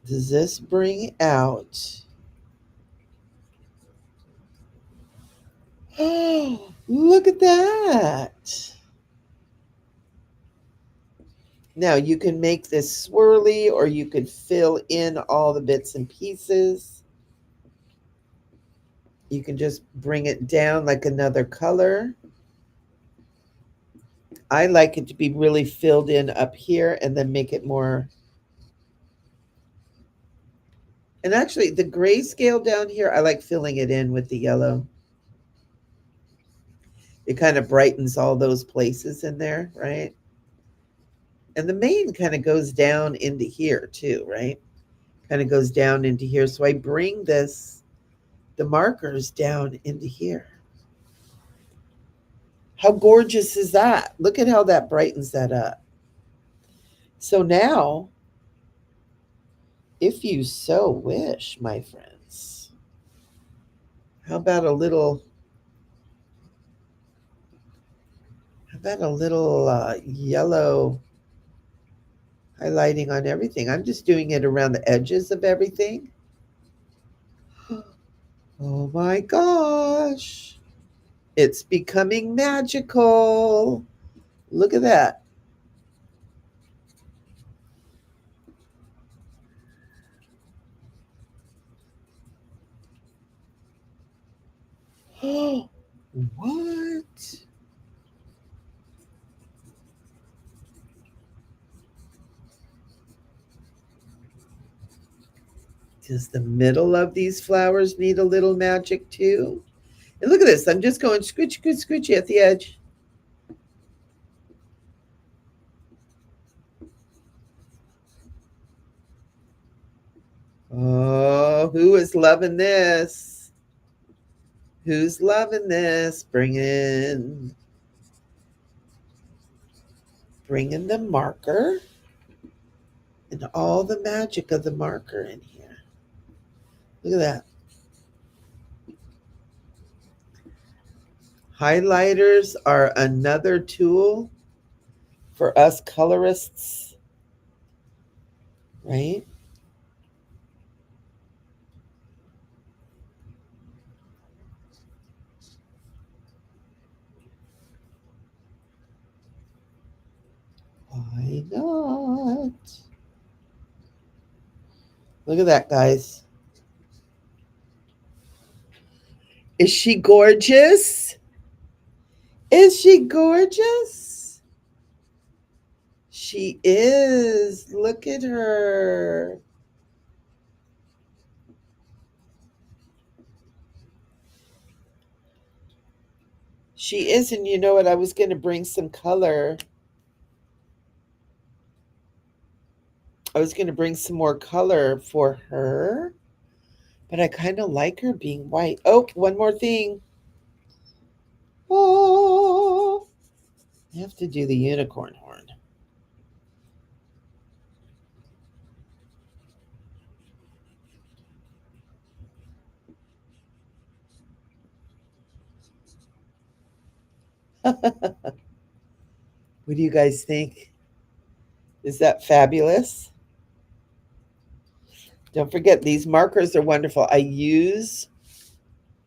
Does this bring out? Oh, look at that. Now you can make this swirly or you could fill in all the bits and pieces. You can just bring it down like another color. I like it to be really filled in up here and then make it more. And actually, the grayscale down here, I like filling it in with the yellow. It kind of brightens all those places in there, right? And the mane kind of goes down into here too, right? Kind of goes down into here. So I bring the markers down into here. How gorgeous is that? Look at how that brightens that up. So now, if you so wish, my friends, how about a little yellow highlighting on everything? I'm just doing it around the edges of everything. Oh my gosh. It's becoming magical. Look at that. Oh, what? Does the middle of these flowers need a little magic too? And look at this. I'm just going scooch, scooch, scooch at the edge. Oh, who is loving this? Who's loving this? Bringing the marker and all the magic of the marker in here. Look at that. Highlighters are another tool for us colorists, right? Why not? Look at that, guys. Is she gorgeous? Is she gorgeous? She is. Look at her. She is. And you know what? I was going to bring some color. I was going to bring some more color for her, but I kind of like her being white. Oh, one more thing. Oh, I have to do the unicorn horn. What do you guys think? Is that fabulous? Don't forget, these markers are wonderful. I use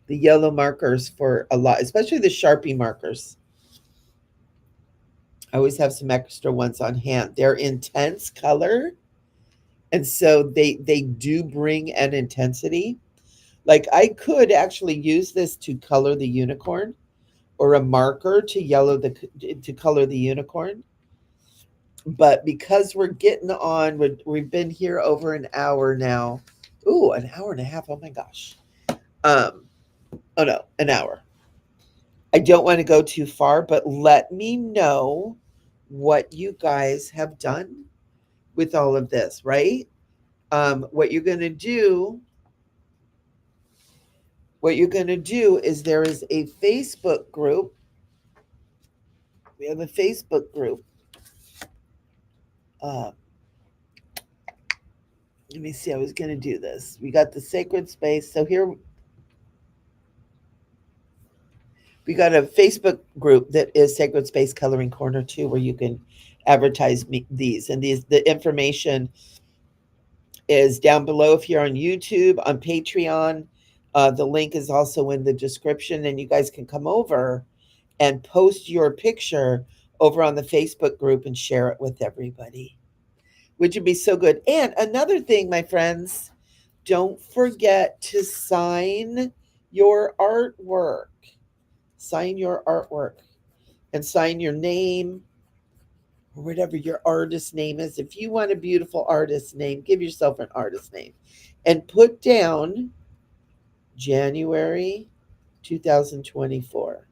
the yellow markers for a lot, especially the Sharpie markers. I always have some extra ones on hand. They're intense color, and so they do bring an intensity. Like I could actually use this to color the unicorn, or a marker to to color the unicorn. But because we're getting on, we've been here over an hour now. Ooh, an hour and a half. Oh my gosh. Um, oh no, an hour. I don't want to go too far, but let me know what you guys have done with all of this, right? What you're going to do, what you're going to do is there is a Facebook group. We have a Facebook group. Uh, Let me see. I was going to do this. We got the sacred space. So here we got a Facebook group that is Sacred Space Coloring Corner too, where you can advertise these, and these the information is down below if you're on YouTube, on Patreon. The link is also in the description, and you guys can come over and post your picture over on the Facebook group and share it with everybody. Would you be so good? And another thing, my friends, don't forget to sign your artwork. Sign your artwork and sign your name or whatever your artist name is. If you want a beautiful artist name, give yourself an artist name and put down January 2024.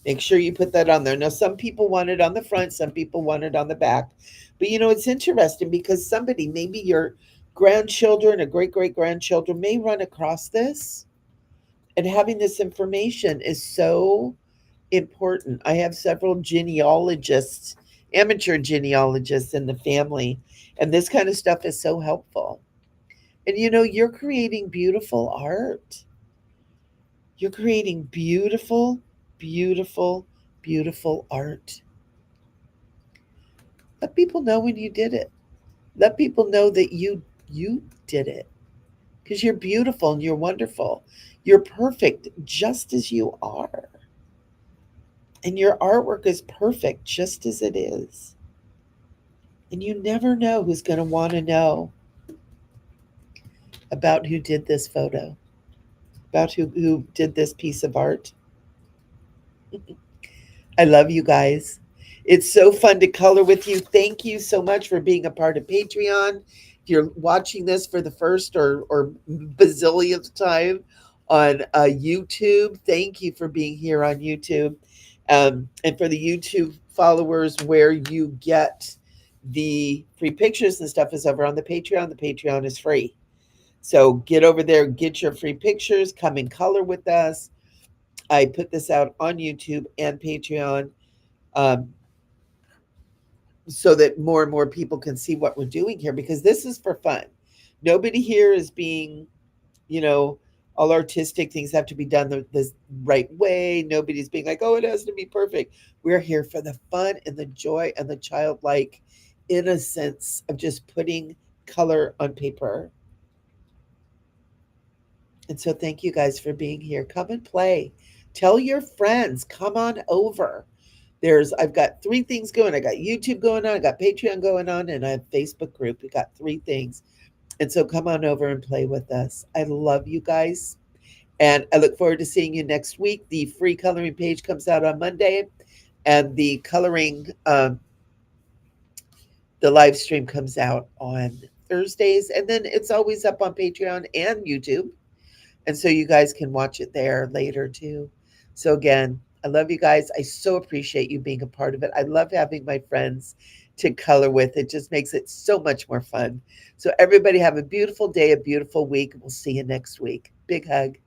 Make sure you put that on there. Now, some people want it on the front, some people want it on the back. But you know, it's interesting because somebody, maybe your grandchildren or great great grandchildren, may run across this. And having this information is so important. I have several genealogists, amateur genealogists in the family, and this kind of stuff is so helpful. And you know, you're creating beautiful art. You're creating beautiful, beautiful, beautiful art. Let people know when you did it. Let people know that you did it because you're beautiful and you're wonderful. You're perfect just as you are. And your artwork is perfect just as it is. And you never know who's going to want to know about who did this photo, about who did this piece of art. I love you guys. It's so fun to color with you. Thank you so much for being a part of Patreon. If you're watching this for the first or bazillionth time on YouTube, thank you for being here on YouTube. And for the YouTube followers, where you get the free pictures and stuff is over on the Patreon. The Patreon is free. So get over there, get your free pictures, come in color with us. I put this out on YouTube and Patreon, um, so that more and more people can see what we're doing here, because this is for fun. Nobody here is being, you know, all artistic things have to be done the right way. Nobody's being like, oh, it has to be perfect. We're here for the fun and the joy and the childlike innocence of just putting color on paper. And so thank you guys for being here. Come and play. Tell your friends, come on over. I've got three things going. I got YouTube going on, I got Patreon going on, and I have Facebook group. We got three things. And so come on over and play with us. I love you guys. And I look forward to seeing you next week. The free coloring page comes out on Monday, and the coloring, the live stream comes out on Thursdays. And then it's always up on Patreon and YouTube. And so you guys can watch it there later too. So again, I love you guys. I so appreciate you being a part of it. I love having my friends to color with. It just makes it so much more fun. So everybody have a beautiful day, a beautiful week. We'll see you next week. Big hug.